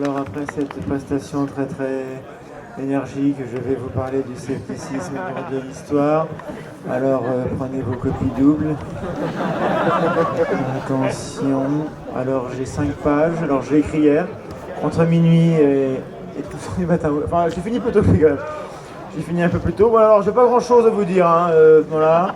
Alors après cette prestation très énergique, je vais vous parler du scepticisme de l'histoire. Alors prenez vos copies doubles. Attention. Alors j'ai 5 pages. Alors j'ai écrit hier, entre minuit et tout du matin. Enfin j'ai fini plutôt les gars. J'ai fini un peu plus tôt. Bon alors j'ai pas grand chose à vous dire. Voilà.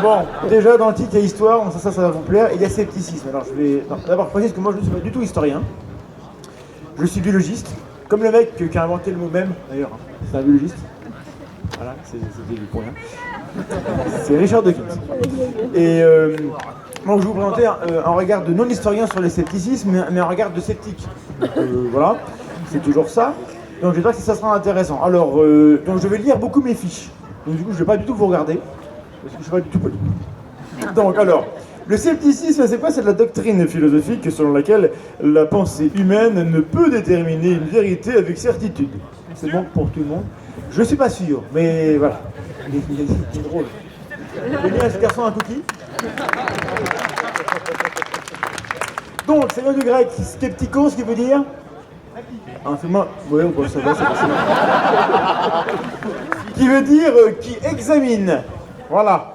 Bon, déjà dans le titre il y a histoire, ça va vous plaire. Et il y a scepticisme. Alors je vais d'abord préciser que moi je ne suis pas du tout historien. Je suis biologiste. Comme le mec qui a inventé le mot même, d'ailleurs, c'est un biologiste. Voilà, c'était du pour rien. C'est Richard Dawkins. Et moi, je vais vous présenter un regard de non-historien sur les scepticismes, mais un regard de sceptique. Voilà, c'est toujours ça. Donc j'espère que ça sera intéressant. Alors, donc je vais lire beaucoup mes fiches. Donc du coup, je ne vais pas du tout vous regarder, parce que je ne suis pas du tout poli. Donc alors... Le scepticisme, c'est quoi? C'est de la doctrine philosophique selon laquelle la pensée humaine ne peut déterminer une vérité avec certitude. C'est bon pour tout le monde? Je suis pas sûr, mais voilà. C'est drôle. Vous voulez à ce garçon un cookie? Donc, c'est le du grec skeptikos, ce qui veut dire? Ouais, on peut savoir, c'est possible. Qui veut dire qui examine. Voilà.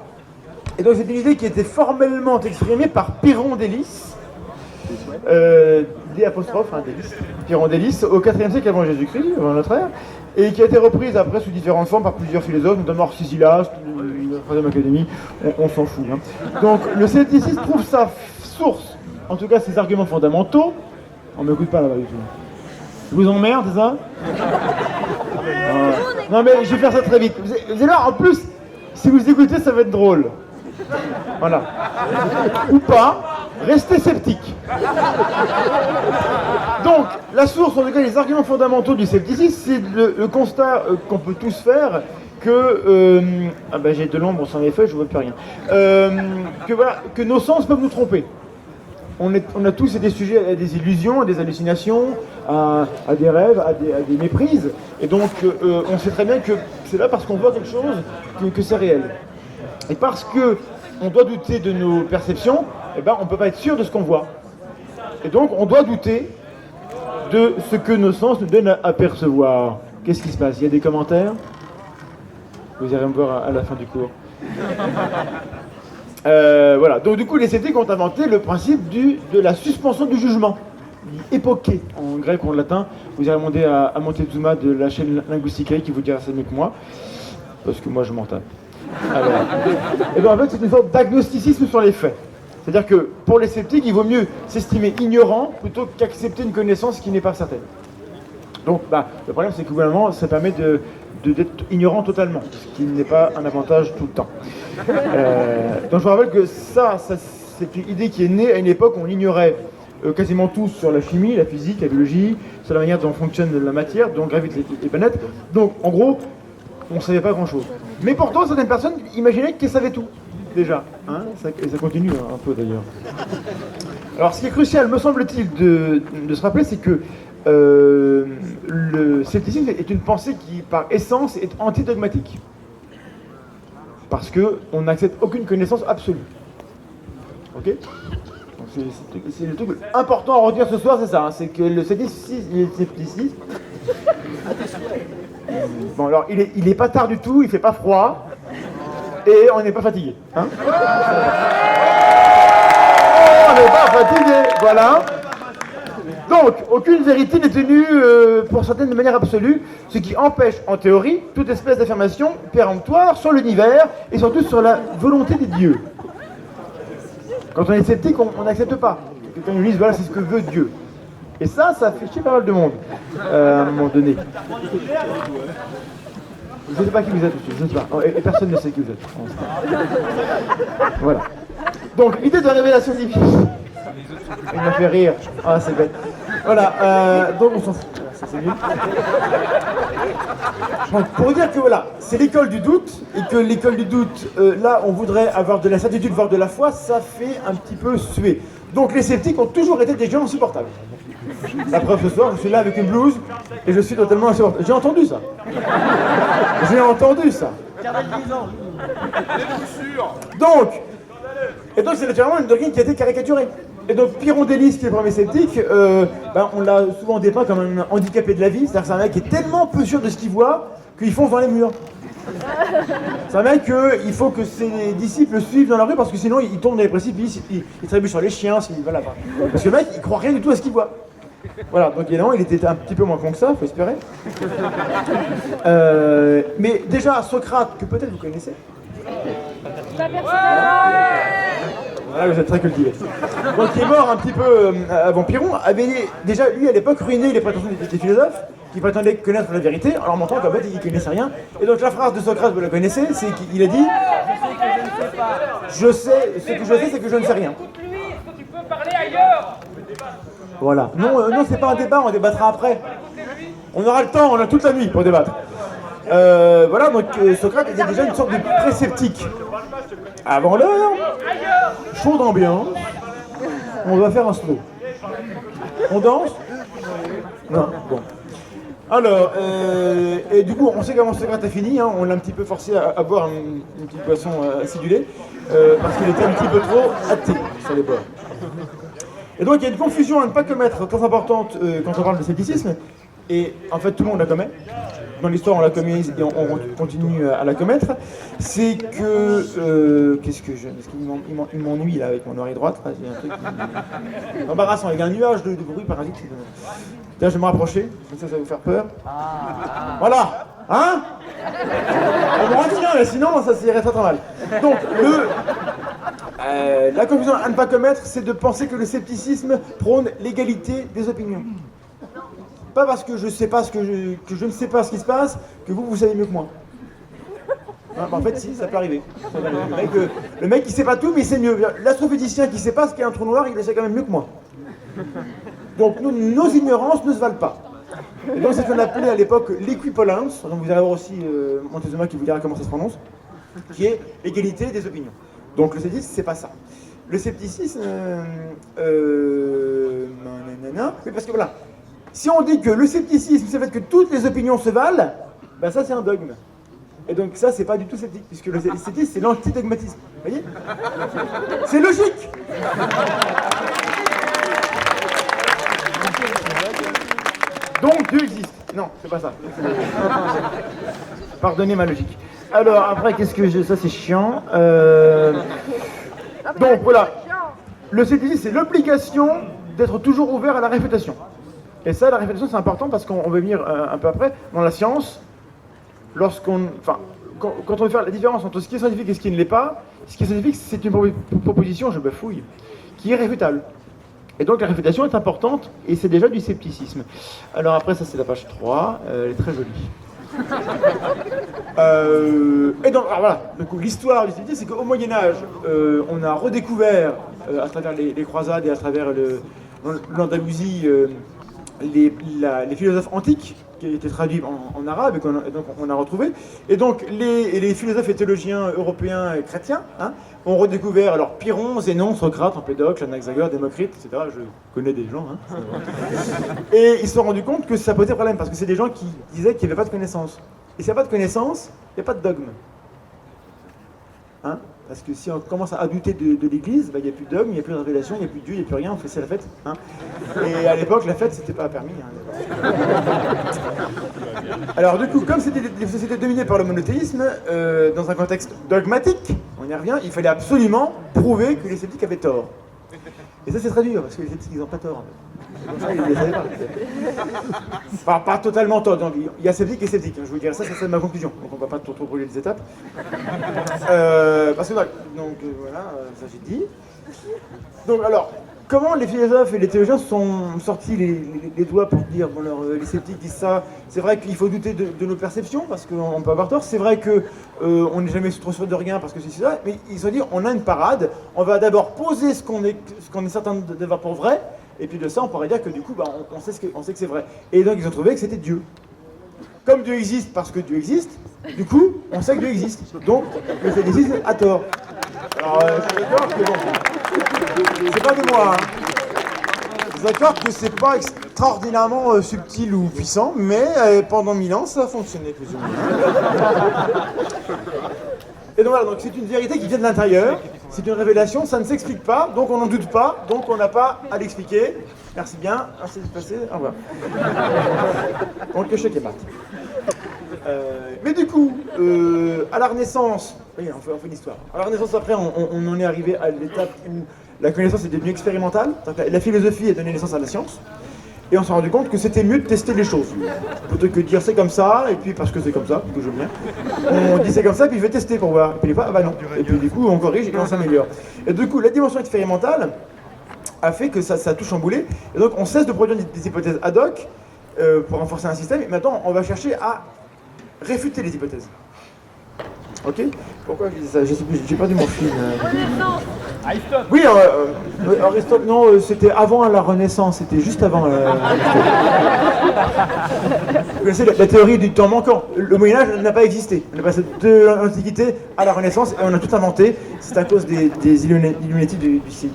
Et donc c'est une idée qui était formellement exprimée par Pyrrhon d'Hélice, D', d'Hélice, Pyrrhon d'Hélice, au IVe siècle avant Jésus-Christ, avant notre ère, et qui a été reprise après sous différentes formes par plusieurs philosophes, notamment Arcisilas, la Troisième Académie, on s'en fout. Hein. Donc le scepticisme trouve sa source, en tout cas ses arguments fondamentaux. On m'écoute pas là-bas du tout. Je vous emmerde, c'est ça? Non mais je vais faire ça très vite. Vous allez voir, en plus, si vous écoutez, ça va être drôle. Voilà. Ou pas, restez sceptique. Donc, la source, en tout cas, les arguments fondamentaux du scepticisme, c'est le constat qu'on peut tous faire que... j'ai de l'ombre sans effet, je ne vois plus rien. Que nos sens peuvent nous tromper. On a tous été sujets à des illusions, à des hallucinations, à des rêves, à des méprises. Et donc, on sait très bien que c'est là parce qu'on voit quelque chose que c'est réel. Et parce qu'on doit douter de nos perceptions, on ne peut pas être sûr de ce qu'on voit. Et donc, on doit douter de ce que nos sens nous donnent à percevoir. Qu'est-ce qui se passe? Il y a des commentaires? Vous irez me voir à la fin du cours. Voilà. Donc, du coup, les sceptiques ont inventé le principe de la suspension du jugement. Époqué, en grec ou en latin. Vous irez demander à Montezuma de la chaîne Linguisticae qui vous dira ça mieux que moi. Parce que moi, je m'en tape. Alors, en fait, c'est une sorte d'agnosticisme sur les faits. C'est-à-dire que pour les sceptiques, il vaut mieux s'estimer ignorant plutôt qu'accepter une connaissance qui n'est pas certaine. Donc, le problème, c'est que gouvernement, ça permet d'être ignorant totalement, ce qui n'est pas un avantage tout le temps. Donc, je vous rappelle que ça, c'est une idée qui est née à une époque où on ignorait quasiment tout sur la chimie, la physique, la biologie, sur la manière dont fonctionne la matière, dont gravitent les planètes. Donc, en gros, on ne savait pas grand-chose. Mais pourtant, certaines personnes imaginaient qu'elles savaient tout, déjà. Hein, et ça continue un peu, d'ailleurs. Alors, ce qui est crucial, me semble-t-il, de se rappeler, c'est que le scepticisme est une pensée qui, par essence, est antidogmatique. Parce qu'on n'accepte aucune connaissance absolue. Ok? Donc, c'est le truc important à retenir ce soir, c'est ça. Hein, c'est que le scepticisme... Bon, alors, il est pas tard du tout, il fait pas froid, et on n'est pas fatigué. Hein? On n'est pas fatigué, voilà. Donc, aucune vérité n'est tenue pour certaines de manière absolue, ce qui empêche, en théorie, toute espèce d'affirmation péremptoire sur l'univers et surtout sur la volonté des dieux. Quand on est sceptique, on n'accepte pas. Quelqu'un nous dit, voilà, c'est ce que veut Dieu. Et ça fait chier pas mal de monde, à un moment donné. Je ne sais pas qui vous êtes, je ne sais pas. Et personne ne sait qui vous êtes. Voilà. Donc, l'idée de révélation divine. Il m'a fait rire. Ah, c'est bête. Voilà, donc on s'en fout. Ça, c'est mieux. Donc, pour dire que voilà, c'est l'école du doute, et que l'école du doute, là, on voudrait avoir de la certitude, voire de la foi, ça fait un petit peu suer. Donc, les sceptiques ont toujours été des gens insupportables. La preuve ce soir, je suis là avec une blouse et je suis totalement insupportable. J'ai entendu ça. J'ai entendu ça. Donc c'est naturellement une doctrine qui a été caricaturée. Et donc Pyrrhon d'Hélice, qui est le premier sceptique, on l'a souvent dépeint comme un handicapé de la vie, c'est-à-dire que c'est un mec qui est tellement peu sûr de ce qu'il voit qu'il fonce dans les murs. C'est un mec il faut que ses disciples le suivent dans la rue parce que sinon il tombe dans les précipices, il trébuche sur les chiens, voilà. Parce que le mec il croit rien du tout à ce qu'il voit. Voilà, donc évidemment il était un petit peu moins con que ça, faut espérer. Mais déjà Socrate, que peut-être vous connaissez. Voilà, vous êtes très cultivé. Donc il est mort un petit peu avant Pyrrhon, avait déjà lui à l'époque ruiné les prétentions des philosophes qui prétendaient connaître la vérité en leur montrant qu'en fait ils ne connaissaient rien. Et donc la phrase de Socrate, vous la connaissez, c'est qu'il a dit je sais, ce que je sais c'est que je ne sais rien. Écoute-lui, est-ce que tu peux parler ailleurs? Voilà. Non, c'est pas un débat, on débattra après. On aura le temps, on a toute la nuit pour débattre. Voilà, donc Socrate était déjà une sorte de pré-sceptique. Avant l'heure, chaude ambiance, on va faire un slow. On danse? Non, bon. Alors, et du coup, on sait comment Socrate a fini, hein, on l'a un petit peu forcé à boire une petite boisson acidulée, parce qu'il était un petit peu trop athée sur les bords. Et donc, il y a une confusion à ne pas commettre très importante quand on parle de scepticisme, et en fait, tout le monde la commet. Dans l'histoire, on l'a commis et on continue à la commettre. C'est que. Qu'est-ce qu'il m'ennuie là avec mon oreille droite. Là, j'ai un truc embarrassant, avec un nuage de bruit parasite. Là, je vais me rapprocher, comme ça va vous faire peur. Voilà! Hein? On me retient, mais sinon, ça irait très mal. Donc, la confusion à ne pas commettre, c'est de penser que le scepticisme prône l'égalité des opinions. Pas parce que je sais pas que je ne sais pas ce qui se passe, que vous savez mieux que moi. Hein, en fait, si, ça peut arriver. Le mec, il sait pas tout, mais il sait mieux. L'astrophysicien qui sait pas ce qu'est un trou noir, il le sait quand même mieux que moi. Donc, nos ignorances ne se valent pas. Et donc, c'est ce qu'on appelait à l'époque l'équipolence. Donc, vous allez voir aussi Montezuma qui vous dira comment ça se prononce, qui est l'égalité des opinions. Donc, le scepticisme, c'est pas ça. Le scepticisme, mais parce que voilà. Si on dit que le scepticisme, c'est le fait que toutes les opinions se valent, ben ça c'est un dogme. Et donc ça c'est pas du tout sceptique, puisque le scepticisme c'est l'antidogmatisme. Vous voyez? C'est logique. Donc Dieu existe. Non, c'est pas ça. Pardonnez ma logique. Alors après, qu'est-ce que ça c'est chiant. Donc voilà. Le scepticisme c'est l'obligation d'être toujours ouvert à la réfutation. Et ça, la réflexion, c'est important parce qu'on va venir un peu après. Dans la science, quand on veut faire la différence entre ce qui est scientifique et ce qui ne l'est pas, ce qui est scientifique, c'est une proposition, je bafouille, qui est réfutable. Et donc la réfutation est importante et c'est déjà du scepticisme. Alors après, ça c'est la page 3, elle est très jolie. Et donc, alors voilà, donc, l'histoire du scepticisme, c'est qu'au Moyen-Âge, on a redécouvert, à travers les croisades et à travers l'Andalousie, les philosophes antiques qui étaient traduits en arabe et donc on a retrouvé. Et donc les philosophes et théologiens européens et chrétiens ont redécouvert alors Pyrrhon, Zénon, Socrate, Empédocle, Anaxagore, Démocrite, etc. Je connais des gens. Et ils se sont rendus compte que ça posait problème parce que c'est des gens qui disaient qu'il n'y avait pas de connaissance. Et s'il n'y a pas de connaissance, il n'y a pas de dogme. Parce que si on commence à douter de l'Église, il n'y a plus de dogme, il n'y a plus de révélation, il n'y a plus de Dieu, il n'y a plus rien, on fait c'est la fête. Et à l'époque, la fête, c'était pas permis. Alors du coup, comme c'était des sociétés dominées par le monothéisme, dans un contexte dogmatique, on y revient, il fallait absolument prouver que les sceptiques avaient tort. Et ça, c'est très dur, parce que les sceptiques, ils n'ont pas tort. Comme ça, ils ne les savaient pas. Pas totalement tort. Donc, il y a sceptique et sceptique. Je vous dirai ça c'est ma conclusion. Donc on ne va pas trop brûler les étapes. Parce que voilà, ça j'ai dit. Donc alors, comment les philosophes et les théologiens sont sortis les doigts pour dire, bon alors les sceptiques disent ça, c'est vrai qu'il faut douter de nos perceptions, parce qu'on peut avoir tort, c'est vrai qu'on n'est jamais trop sûr de rien, parce que c'est ça, mais ils se sont dit, on a une parade, on va d'abord poser ce qu'on est certain d'avoir pour vrai, et puis de ça on pourrait dire que du coup on sait que c'est vrai. Et donc ils ont trouvé que c'était Dieu. Comme Dieu existe parce que Dieu existe, du coup on sait que Dieu existe. Donc le scepticisme a tort. Alors je suis d'accord que bon, c'est pas de moi. Je suis d'accord que c'est pas extraordinairement subtil ou puissant, mais pendant 1000 ans ça a fonctionné plus ou moins. Et donc voilà, donc c'est une vérité qui vient de l'intérieur. c'est une révélation, ça ne s'explique pas, donc on n'en doute pas, donc on n'a pas à l'expliquer. Merci bien, merci de passer, au revoir. Donc le chèque est mat. Mais du coup, à la Renaissance, oui, on fait une histoire. À la Renaissance, après, on en est arrivé à l'étape où la connaissance est devenue expérimentale, la philosophie a donné naissance à la science, et on s'est rendu compte que c'était mieux de tester les choses. Plutôt que de dire c'est comme ça, et puis parce que c'est comme ça, que j'aime bien, on dit c'est comme ça, puis je vais tester pour voir. Et puis des fois, ah bah non. Et puis du coup, on corrige et on s'améliore. Et du coup, la dimension expérimentale a fait que ça a tout chamboulé, et donc on cesse de produire des hypothèses ad hoc pour renforcer un système, et maintenant on va chercher à réfuter les hypothèses. Ok? Pourquoi je dis ça? Je sais plus, j'ai perdu mon fil. Aristote. Oui, Aristote, non, c'était avant la Renaissance, c'était juste avant. Vous connaissez la théorie du temps manquant. Le Moyen-Âge n'a pas existé. On est passé de l'Antiquité à la Renaissance et on a tout inventé. C'est à cause des Illuminati de la CIA.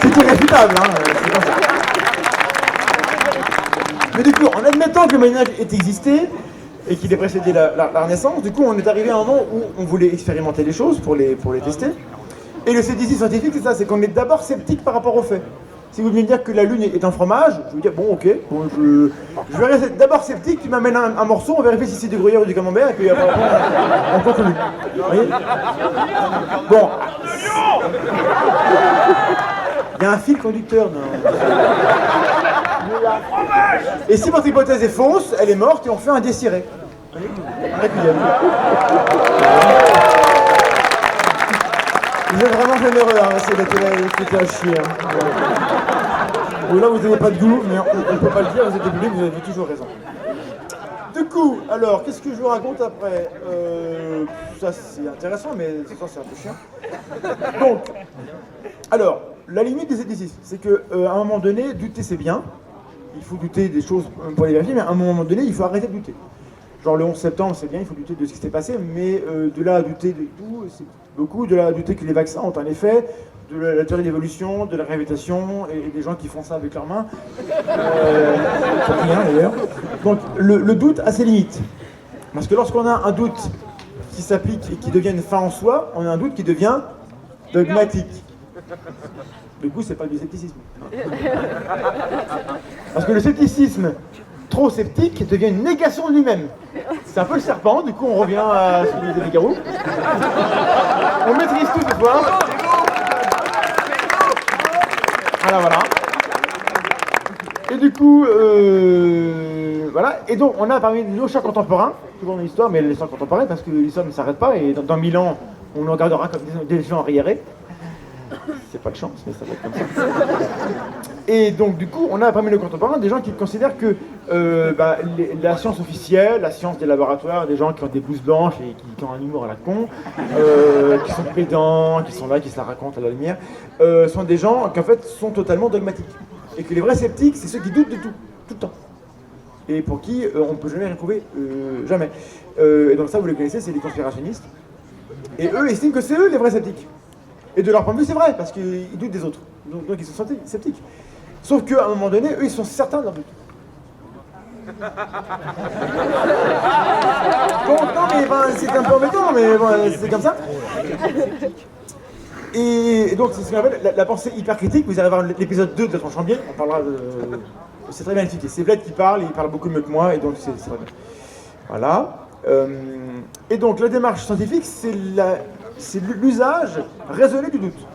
C'est irréfutable, hein, c'est comme ça. Mais du coup, en admettant que le Moyen-Âge ait existé et qu'il ait précédé la Renaissance, du coup, on est arrivé à un moment où on voulait expérimenter les choses pour les tester. Et le scepticisme scientifique, c'est ça, c'est qu'on est d'abord sceptique par rapport aux faits. Si vous venez me dire que la Lune est un fromage, je vous dis bon, ok, bon, je vais rester d'abord sceptique, tu m'amènes un morceau, on vérifie si c'est du gruyère ou du camembert, et puis après, on continue. Vous voyez? Bon. Il y a un fil conducteur, non? Et si votre hypothèse est fausse, elle est morte et on fait un désiré. Un requiem. Vous êtes vraiment généreux, hein, c'est l'écouter à chier. Hein. Ou là, vous n'avez pas de goût, mais on ne peut pas le dire, vous êtes public, vous avez toujours raison. Du coup, alors, qu'est-ce que je vous raconte après? Ça, c'est intéressant, mais ça, c'est un peu chiant. Donc, alors, la limite des scepticismes, c'est qu'à un moment donné, douter, c'est bien. Il faut douter des choses pour les vérifier, mais à un moment donné, il faut arrêter de douter. Genre le 11 septembre, c'est bien, il faut douter de ce qui s'est passé, mais de là à douter de tout, c'est beaucoup. De là à douter que les vaccins ont un effet, de la théorie d'évolution, de la gravitation, et des gens qui font ça avec leurs mains. Pour rien d'ailleurs. Donc le doute a ses limites. Parce que lorsqu'on a un doute qui s'applique et qui devient une fin en soi, on a un doute qui devient dogmatique. Du coup, c'est pas du scepticisme. Parce que le scepticisme trop sceptique devient une négation de lui-même. C'est un peu le serpent, du coup on revient à celui des Figaro. On maîtrise tout ce soir. Voilà. Et du coup, voilà. Et donc on a parmi nos chants contemporains, toujours dans l'histoire, mais les chants contemporains, parce que l'histoire ne s'arrête pas, et dans 1000 ans, on nous regardera comme des gens arriérés. C'est pas de chance, mais ça va être comme ça. Et donc, du coup, on a parmi nos contemporains des gens qui considèrent que la science officielle, la science des laboratoires, des gens qui ont des blouses blanches et qui ont un humour à la con, qui sont pédants, qui sont là, qui se la racontent à la lumière, sont des gens qui en fait sont totalement dogmatiques. Et que les vrais sceptiques, c'est ceux qui doutent de tout le temps. Et pour qui on ne peut jamais rien prouver, jamais. Et donc ça, vous les connaissez, c'est les conspirationnistes. Et eux estiment que c'est eux les vrais sceptiques. Et de leur point de vue, c'est vrai, parce qu'ils doutent des autres. Donc ils sont sceptiques. Sauf qu'à un moment donné, eux, ils sont certains de leur doute. Bon, non, mais c'est un peu embêtant, mais c'est comme ça. Et donc, c'est ce qu'on appelle la pensée hyper critique. Vous allez voir l'épisode 2 de La Tranche en Biais, on parlera de... C'est très bien expliqué. C'est Vlad qui parle, il parle beaucoup mieux que moi, et donc c'est très bien. Voilà. Et donc, la démarche scientifique, c'est l'usage raisonné du doute.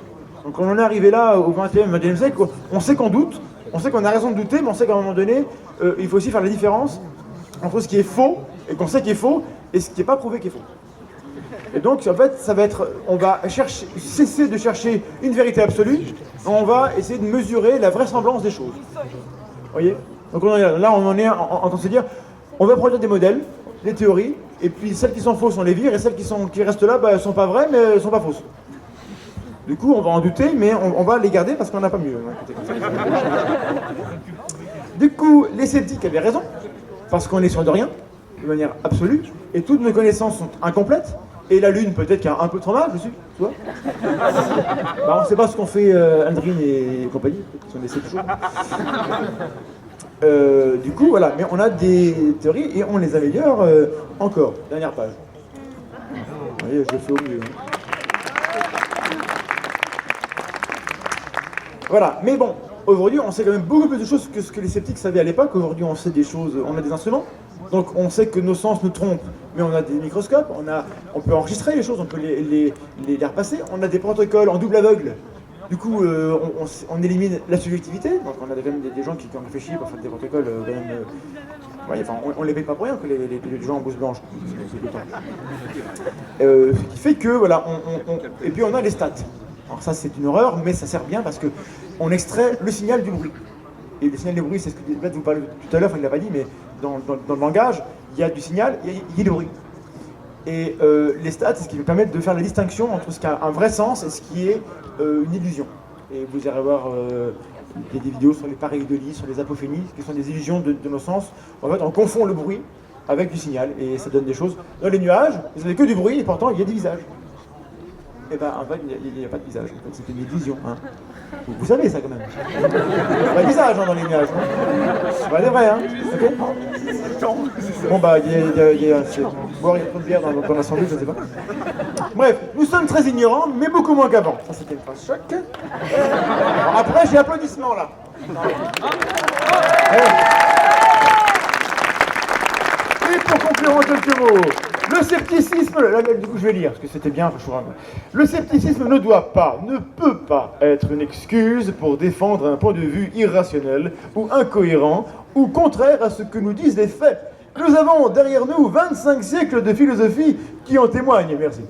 Donc on en est arrivé là au XXe siècle, on sait qu'on doute, on sait qu'on a raison de douter, mais on sait qu'à un moment donné, il faut aussi faire la différence entre ce qui est faux, et qu'on sait qui est faux, et ce qui n'est pas prouvé qui est faux. Et donc en fait, ça va être, on va cesser de chercher une vérité absolue, on va essayer de mesurer la vraisemblance des choses. Vous voyez? Donc là on en est en train de se dire, on va produire des modèles, des théories, et puis celles qui sont fausses on les vire, et celles qui restent là, elles sont pas vraies, mais elles sont pas fausses. Du coup, on va en douter, mais on va les garder parce qu'on n'a pas mieux. Du coup, les sceptiques avaient raison, parce qu'on est sûr de rien, de manière absolue, et toutes nos connaissances sont incomplètes, et la Lune peut-être qu'il y a un peu trop mal dessus, tu vois. On ne sait pas ce qu'ont fait Aldrin et compagnie, ils sont laissés toujours. Du coup, voilà, mais on a des théories et on les améliore encore. Dernière page. voyez, je fais au mieux. Voilà, mais bon, aujourd'hui, on sait quand même beaucoup plus de choses que ce que les sceptiques savaient à l'époque. Aujourd'hui, on sait des choses, on a des instruments, donc on sait que nos sens nous trompent, mais on a des microscopes, on peut enregistrer les choses, on peut les repasser, on a des protocoles en double aveugle. Du coup, on élimine la subjectivité, donc on a quand même des gens qui ont réfléchi pour faire des protocoles quand même... ouais, enfin, on les paye pas pour rien que les gens en blouse blanche. Ce qui fait que, voilà, et puis on a les stats. Alors ça c'est une horreur, mais ça sert bien parce que on extrait le signal du bruit. Et le signal du bruit, c'est ce que vous parlez tout à l'heure, enfin il l'a pas dit, mais dans le langage, il y a du signal, il y a du bruit. Et les stats, c'est ce qui nous permet de faire la distinction entre ce qui a un vrai sens et ce qui est une illusion. Et vous irez voir des vidéos sur les pareidolie, sur les apophénies, qui sont des illusions de nos sens. En fait, on confond le bruit avec du signal, et ça donne des choses. Dans les nuages, vous n'avez que du bruit, et pourtant il y a des visages. Et ben en fait, il n'y a pas de visage, en fait, c'est une illusion. Hein. Vous savez ça quand même. Il n'y a pas de visage dans les nuages. Hein. C'est pas vrai, hein. Okay. Bon bah, il y a trop de bière dans l'assemblée, je ne sais pas. Bref, nous sommes très ignorants, mais beaucoup moins qu'avant. Ça c'était une phrase choc. Alors, après, j'ai applaudissements là. Et pour conclure en quelques mots, le scepticisme, là, du coup je vais lire, parce que c'était bien, le scepticisme ne peut pas être une excuse pour défendre un point de vue irrationnel ou incohérent ou contraire à ce que nous disent les faits. Nous avons derrière nous 25 siècles de philosophie qui en témoignent. Merci.